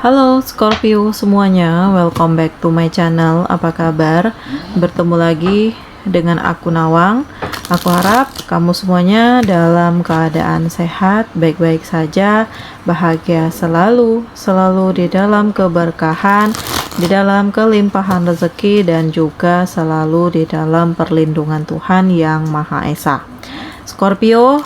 Halo Scorpio semuanya, welcome back to my channel. Apa kabar? Bertemu lagi dengan aku Nawang. Aku harap kamu semuanya dalam keadaan sehat, baik-baik saja, bahagia selalu, selalu di dalam keberkahan, di dalam kelimpahan rezeki, dan juga selalu di dalam perlindungan Tuhan Yang Maha Esa. Scorpio,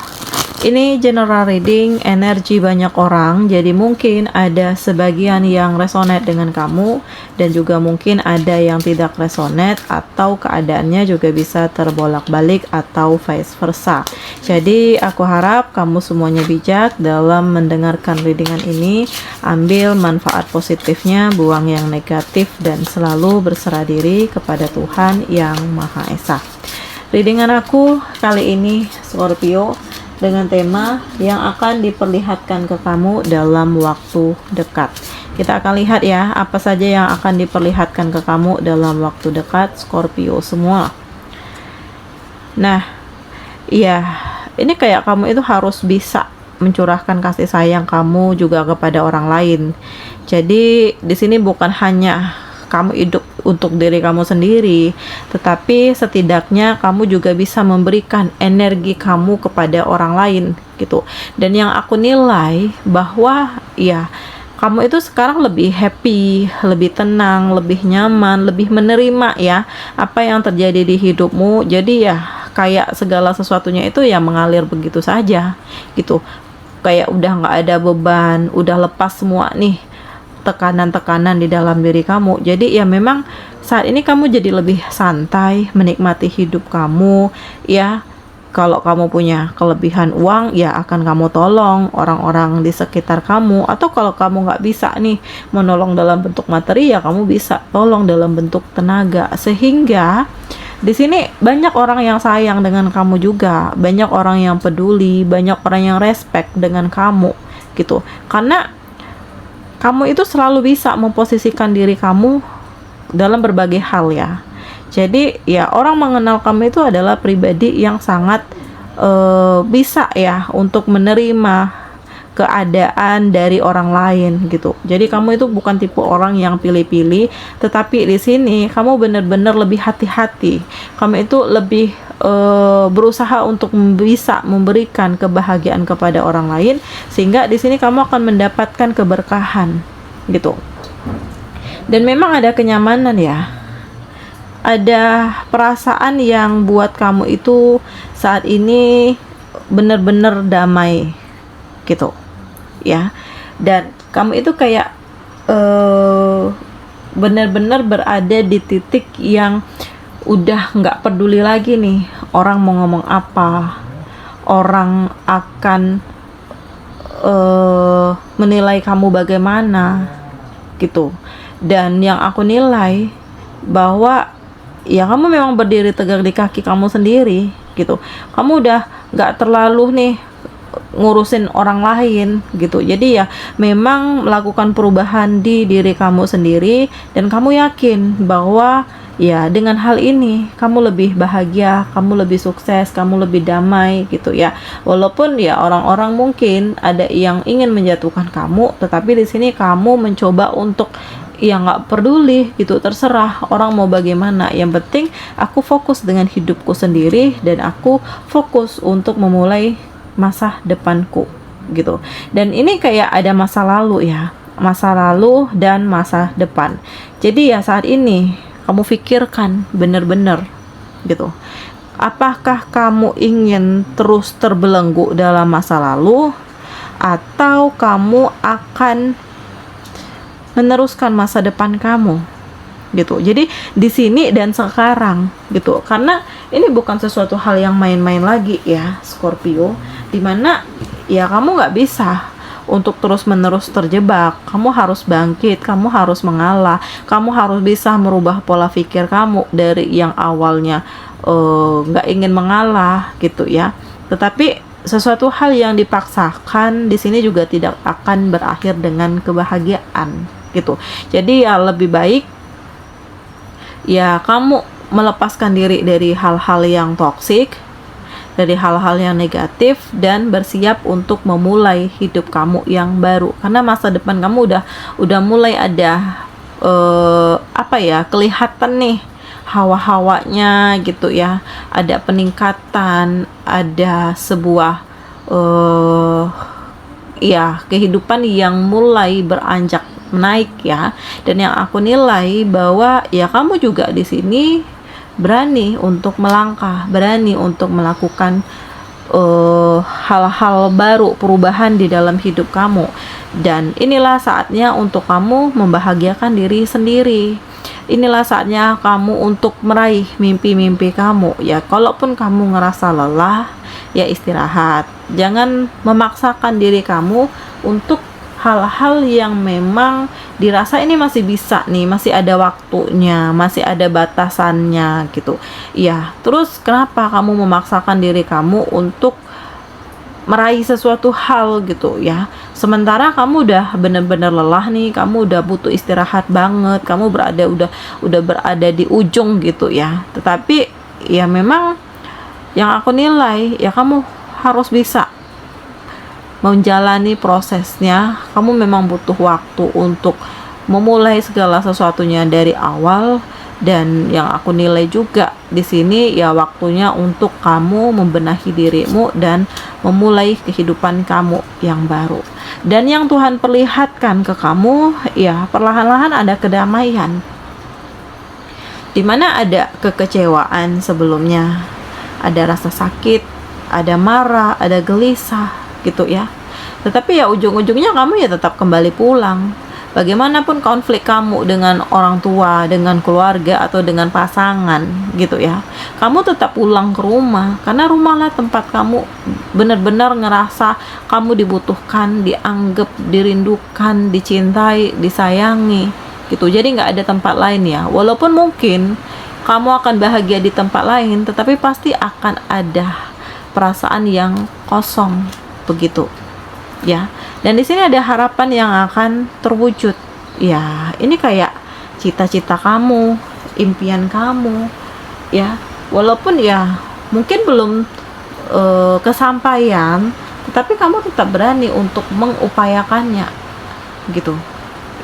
ini general reading energi banyak orang, jadi mungkin ada sebagian yang resonate dengan kamu dan juga mungkin ada yang tidak resonate atau keadaannya juga bisa terbolak-balik atau vice versa. Jadi aku harap kamu semuanya bijak dalam mendengarkan readingan ini, ambil manfaat positifnya, buang yang negatif, dan selalu berserah diri kepada Tuhan Yang Maha Esa. Readingan aku kali ini Scorpio dengan tema yang akan diperlihatkan ke kamu dalam waktu dekat. Kita akan lihat ya, apa saja yang akan diperlihatkan ke kamu dalam waktu dekat Scorpio semua. Nah, iya, ini kayak kamu itu harus bisa mencurahkan kasih sayang kamu juga kepada orang lain. Jadi di sini bukan hanya kamu hidup untuk diri kamu sendiri, tetapi setidaknya kamu juga bisa memberikan energi kamu kepada orang lain gitu. Dan yang aku nilai bahwa ya kamu itu sekarang lebih happy, lebih tenang, lebih nyaman, lebih menerima ya apa yang terjadi di hidupmu. Jadi ya kayak segala sesuatunya itu ya mengalir begitu saja gitu. Kayak udah nggak ada beban, udah lepas semua nih tekanan-tekanan di dalam diri kamu. Jadi ya memang saat ini kamu jadi lebih santai, menikmati hidup kamu ya. Kalau kamu punya kelebihan uang ya akan kamu tolong orang-orang di sekitar kamu, atau kalau kamu nggak bisa nih menolong dalam bentuk materi ya kamu bisa tolong dalam bentuk tenaga, sehingga di sini banyak orang yang sayang dengan kamu juga, banyak orang yang peduli, banyak orang yang respect dengan kamu gitu. Karena kamu itu selalu bisa memposisikan diri kamu dalam berbagai hal ya. Jadi ya orang mengenal kamu itu adalah pribadi yang sangat bisa ya untuk menerima keadaan dari orang lain gitu. Jadi kamu itu bukan tipe orang yang pilih-pilih, tetapi di sini kamu benar-benar lebih hati-hati. Kamu itu lebih berusaha untuk bisa memberikan kebahagiaan kepada orang lain, sehingga di sini kamu akan mendapatkan keberkahan gitu. Dan memang ada kenyamanan ya, ada perasaan yang buat kamu itu saat ini benar-benar damai gitu ya. Dan kamu itu kayak benar-benar berada di titik yang udah nggak peduli lagi nih orang mau ngomong apa, orang akan menilai kamu bagaimana gitu. Dan yang aku nilai bahwa ya kamu memang berdiri tegak di kaki kamu sendiri gitu. Kamu udah nggak terlalu nih ngurusin orang lain gitu. Jadi ya memang melakukan perubahan di diri kamu sendiri, dan kamu yakin bahwa ya dengan hal ini kamu lebih bahagia, kamu lebih sukses, kamu lebih damai gitu ya. Walaupun ya orang-orang mungkin ada yang ingin menjatuhkan kamu, tetapi di sini kamu mencoba untuk ya nggak peduli gitu, terserah orang mau bagaimana, yang penting aku fokus dengan hidupku sendiri dan aku fokus untuk memulai masa depanku gitu. Dan ini kayak ada masa lalu ya, masa lalu dan masa depan. Jadi ya saat ini kamu pikirkan benar-benar gitu, apakah kamu ingin terus terbelenggu dalam masa lalu, atau kamu akan meneruskan masa depan kamu gitu. Jadi di sini dan sekarang gitu, karena ini bukan sesuatu hal yang main-main lagi ya Scorpio, dimana ya kamu nggak bisa untuk terus-menerus terjebak. Kamu harus bangkit, kamu harus mengalah, kamu harus bisa merubah pola pikir kamu dari yang awalnya nggak ingin mengalah gitu ya. Tetapi sesuatu hal yang dipaksakan di sini juga tidak akan berakhir dengan kebahagiaan gitu. Jadi ya lebih baik ya kamu melepaskan diri dari hal-hal yang toksik, dari hal-hal yang negatif dan bersiap untuk memulai hidup kamu yang baru, karena masa depan kamu udah mulai ada kelihatan nih hawa-hawanya gitu ya, ada peningkatan, ada sebuah kehidupan yang mulai beranjak naik ya. Dan yang aku nilai bahwa ya kamu juga di sini berani untuk melangkah, berani untuk melakukan hal-hal baru, perubahan di dalam hidup kamu. Dan inilah saatnya untuk kamu membahagiakan diri sendiri. Inilah saatnya kamu untuk meraih mimpi-mimpi kamu. Ya, kalaupun kamu ngerasa lelah, ya istirahat. Jangan memaksakan diri kamu untuk hal-hal yang memang dirasa ini masih bisa nih, masih ada waktunya, masih ada batasannya gitu. Ya, terus kenapa kamu memaksakan diri kamu untuk meraih sesuatu hal gitu ya, sementara kamu udah bener-bener lelah nih, kamu udah butuh istirahat banget, kamu udah berada di ujung gitu ya. Tetapi ya memang yang aku nilai ya kamu harus bisa menjalani prosesnya. Kamu memang butuh waktu untuk memulai segala sesuatunya dari awal. Dan yang aku nilai juga di sini ya waktunya untuk kamu membenahi dirimu dan memulai kehidupan kamu yang baru. Dan yang Tuhan perlihatkan ke kamu ya perlahan-lahan ada kedamaian, dimana ada kekecewaan sebelumnya, ada rasa sakit, ada marah, ada gelisah gitu ya. Tetapi ya ujung-ujungnya kamu ya tetap kembali pulang. Bagaimanapun konflik kamu dengan orang tua, dengan keluarga, atau dengan pasangan gitu ya, kamu tetap pulang ke rumah, karena rumahlah tempat kamu benar-benar ngerasa kamu dibutuhkan, dianggap, dirindukan, dicintai, disayangi gitu. Jadi nggak ada tempat lain ya. Walaupun mungkin kamu akan bahagia di tempat lain, tetapi pasti akan ada perasaan yang kosong begitu ya. Dan di sini ada harapan yang akan terwujud ya. Ini kayak cita-cita kamu, impian kamu ya, walaupun ya mungkin belum kesampaian, tetapi kamu tetap berani untuk mengupayakannya gitu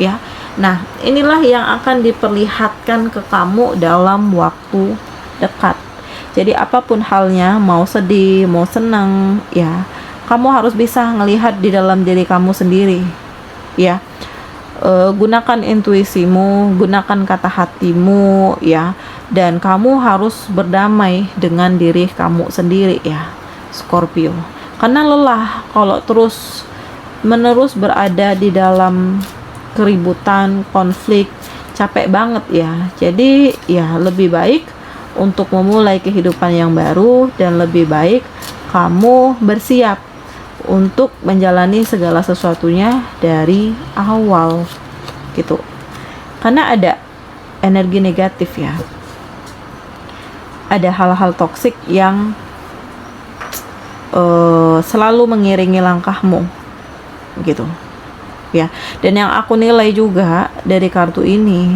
ya. Nah, inilah yang akan diperlihatkan ke kamu dalam waktu dekat. Jadi apapun halnya, mau sedih, mau senang ya, kamu harus bisa ngelihat di dalam diri kamu sendiri ya. Gunakan intuisimu, gunakan kata hatimu ya, dan kamu harus berdamai dengan diri kamu sendiri ya, Scorpio. Karena lelah kalau terus menerus berada di dalam keributan, konflik, capek banget ya. Jadi ya lebih baik untuk memulai kehidupan yang baru, dan lebih baik kamu bersiap untuk menjalani segala sesuatunya dari awal gitu. Karena ada energi negatif ya, ada hal-hal toksik yang selalu mengiringi langkahmu gitu ya. Dan yang aku nilai juga dari kartu ini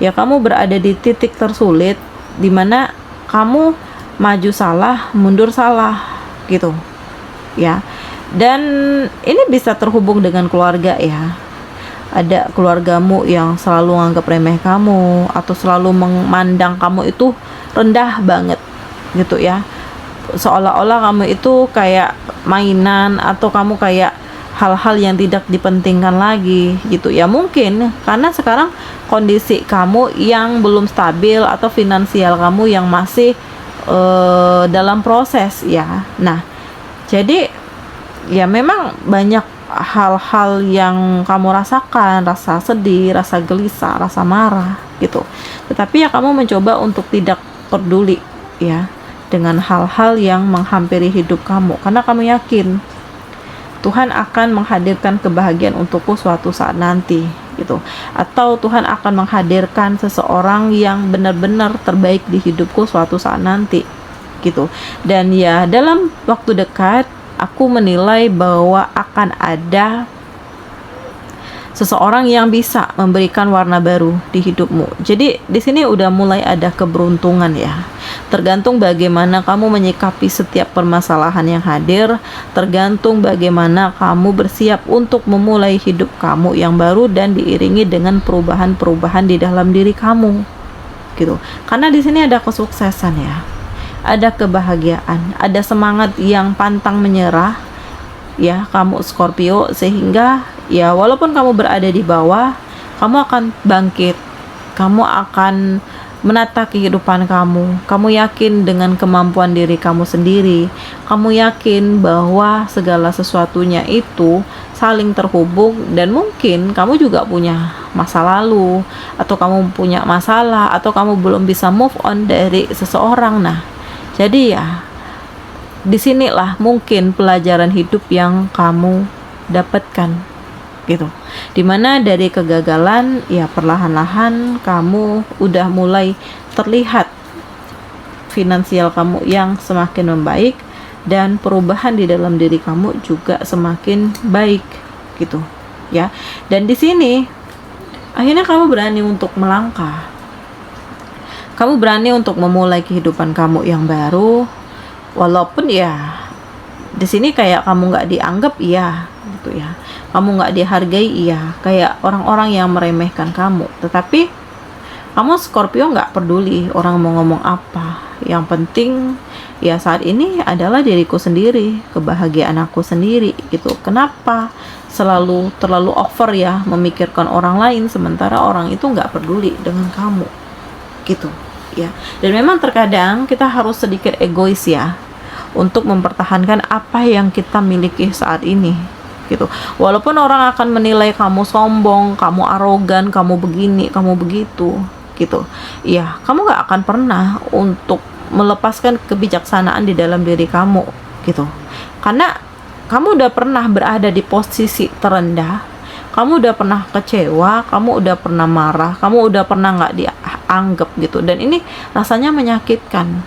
ya, kamu berada di titik tersulit dimana kamu maju salah, mundur salah gitu ya. Dan ini bisa terhubung dengan keluarga ya. Ada keluargamu yang selalu menganggap remeh kamu, atau selalu memandang kamu itu rendah banget gitu ya, seolah-olah kamu itu kayak mainan, atau kamu kayak hal-hal yang tidak dipentingkan lagi gitu ya. Mungkin karena sekarang kondisi kamu yang belum stabil, atau finansial kamu yang masih dalam proses ya. Nah, jadi ya memang banyak hal-hal yang kamu rasakan, rasa sedih, rasa gelisah, rasa marah gitu. Tetapi ya kamu mencoba untuk tidak peduli ya dengan hal-hal yang menghampiri hidup kamu, karena kamu yakin Tuhan akan menghadirkan kebahagiaan untukku suatu saat nanti gitu, atau Tuhan akan menghadirkan seseorang yang benar-benar terbaik di hidupku suatu saat nanti gitu. Dan ya dalam waktu dekat aku menilai bahwa akan ada seseorang yang bisa memberikan warna baru di hidupmu. Jadi di sini udah mulai ada keberuntungan ya. Tergantung bagaimana kamu menyikapi setiap permasalahan yang hadir, tergantung bagaimana kamu bersiap untuk memulai hidup kamu yang baru dan diiringi dengan perubahan-perubahan di dalam diri kamu. Gitu. Karena di sini ada kesuksesan ya. Ada kebahagiaan, ada semangat yang pantang menyerah ya kamu Scorpio, sehingga ya walaupun kamu berada di bawah, kamu akan bangkit, kamu akan menata kehidupan kamu yakin dengan kemampuan diri kamu sendiri, kamu yakin bahwa segala sesuatunya itu saling terhubung, dan mungkin kamu juga punya masa lalu, atau kamu punya masalah, atau kamu belum bisa move on dari seseorang. Nah, jadi ya disinilah mungkin pelajaran hidup yang kamu dapatkan gitu, dimana dari kegagalan ya perlahan-lahan kamu udah mulai terlihat finansial kamu yang semakin membaik, dan perubahan di dalam diri kamu juga semakin baik gitu ya. Dan di sini akhirnya kamu berani untuk melangkah, kamu berani untuk memulai kehidupan kamu yang baru, walaupun ya di sini kayak kamu nggak dianggap iya gitu ya, kamu nggak dihargai iya, kayak orang-orang yang meremehkan kamu. Tetapi kamu Scorpio nggak peduli orang mau ngomong apa, yang penting ya saat ini adalah diriku sendiri, kebahagiaan aku sendiri gitu. Kenapa terlalu over ya memikirkan orang lain, sementara orang itu nggak peduli dengan kamu gitu ya. Dan memang terkadang kita harus sedikit egois ya untuk mempertahankan apa yang kita miliki saat ini gitu. Walaupun orang akan menilai kamu sombong, kamu arogan, kamu begini, kamu begitu gitu ya, kamu gak akan pernah untuk melepaskan kebijaksanaan di dalam diri kamu gitu. Karena kamu udah pernah berada di posisi terendah, kamu udah pernah kecewa, kamu udah pernah marah, kamu udah pernah nggak dianggap gitu, dan ini rasanya menyakitkan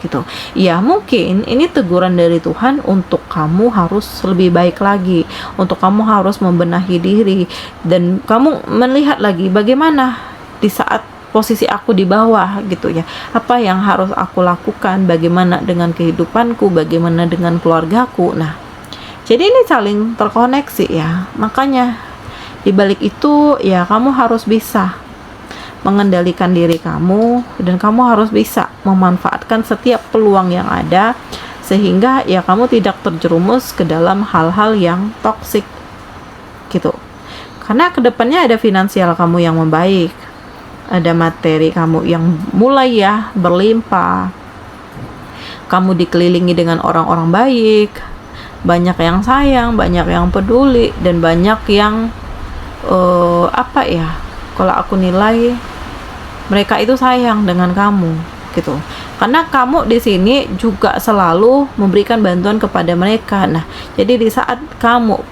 gitu ya. Mungkin ini teguran dari Tuhan untuk kamu harus lebih baik lagi, untuk kamu harus membenahi diri, dan kamu melihat lagi bagaimana di saat posisi aku di bawah gitu ya, apa yang harus aku lakukan, bagaimana dengan kehidupanku, bagaimana dengan keluargaku. Nah, jadi ini saling terkoneksi ya. Makanya di balik itu ya kamu harus bisa mengendalikan diri kamu, dan kamu harus bisa memanfaatkan setiap peluang yang ada, sehingga ya kamu tidak terjerumus ke dalam hal-hal yang toksik gitu. Karena kedepannya ada finansial kamu yang membaik, ada materi kamu yang mulai ya berlimpah, kamu dikelilingi dengan orang-orang baik, banyak yang sayang, banyak yang peduli, dan banyak yang apa ya, kalau aku nilai mereka itu sayang dengan kamu gitu. Karena kamu di sini juga selalu memberikan bantuan kepada mereka. Nah, jadi di saat kamu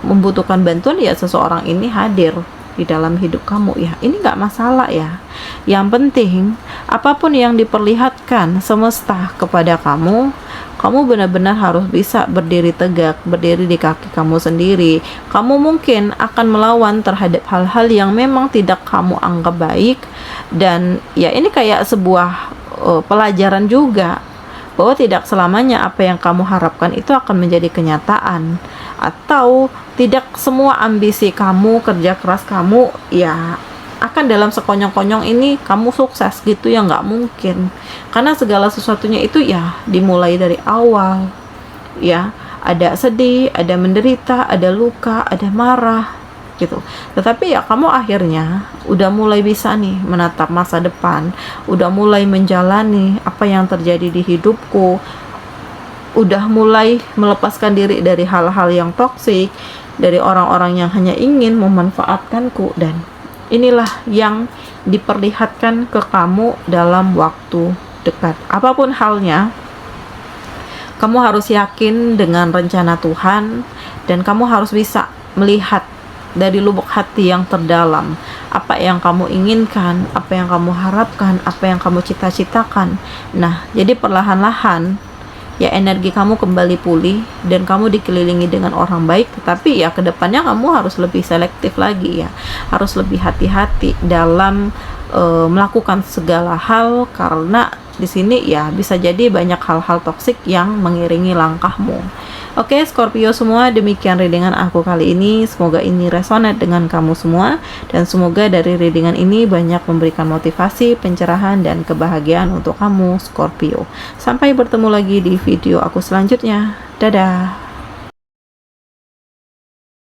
membutuhkan bantuan ya seseorang ini hadir di dalam hidup kamu ya. Ini nggak masalah ya. Yang penting apapun yang diperlihatkan semesta kepada kamu, kamu benar-benar harus bisa berdiri tegak, berdiri di kaki kamu sendiri. Kamu mungkin akan melawan terhadap hal-hal yang memang tidak kamu anggap baik, dan ya ini kayak sebuah pelajaran juga, bahwa tidak selamanya apa yang kamu harapkan itu akan menjadi kenyataan, atau tidak semua ambisi kamu, kerja keras kamu ya akan dalam sekonyong-konyong ini kamu sukses gitu ya, nggak mungkin. Karena segala sesuatunya itu ya dimulai dari awal ya, ada sedih, ada menderita, ada luka, ada marah gitu. Tetapi ya kamu akhirnya udah mulai bisa nih menatap masa depan, udah mulai menjalani apa yang terjadi di hidupku, udah mulai melepaskan diri dari hal-hal yang toksik, dari orang-orang yang hanya ingin memanfaatkanku, dan inilah yang diperlihatkan ke kamu dalam waktu dekat. Apapun halnya, kamu harus yakin dengan rencana Tuhan, dan kamu harus bisa melihat dari lubuk hati yang terdalam apa yang kamu inginkan, apa yang kamu harapkan, apa yang kamu cita-citakan. Nah, jadi perlahan-lahan ya energi kamu kembali pulih dan kamu dikelilingi dengan orang baik. Tetapi ya kedepannya kamu harus lebih selektif lagi ya, harus lebih hati-hati dalam melakukan segala hal, karena di sini ya bisa jadi banyak hal-hal toksik yang mengiringi langkahmu. Oke Scorpio semua, demikian readingan aku kali ini. Semoga ini resonate dengan kamu semua, dan semoga dari readingan ini banyak memberikan motivasi, pencerahan, dan kebahagiaan untuk kamu Scorpio. Sampai bertemu lagi di video aku selanjutnya. Dadah.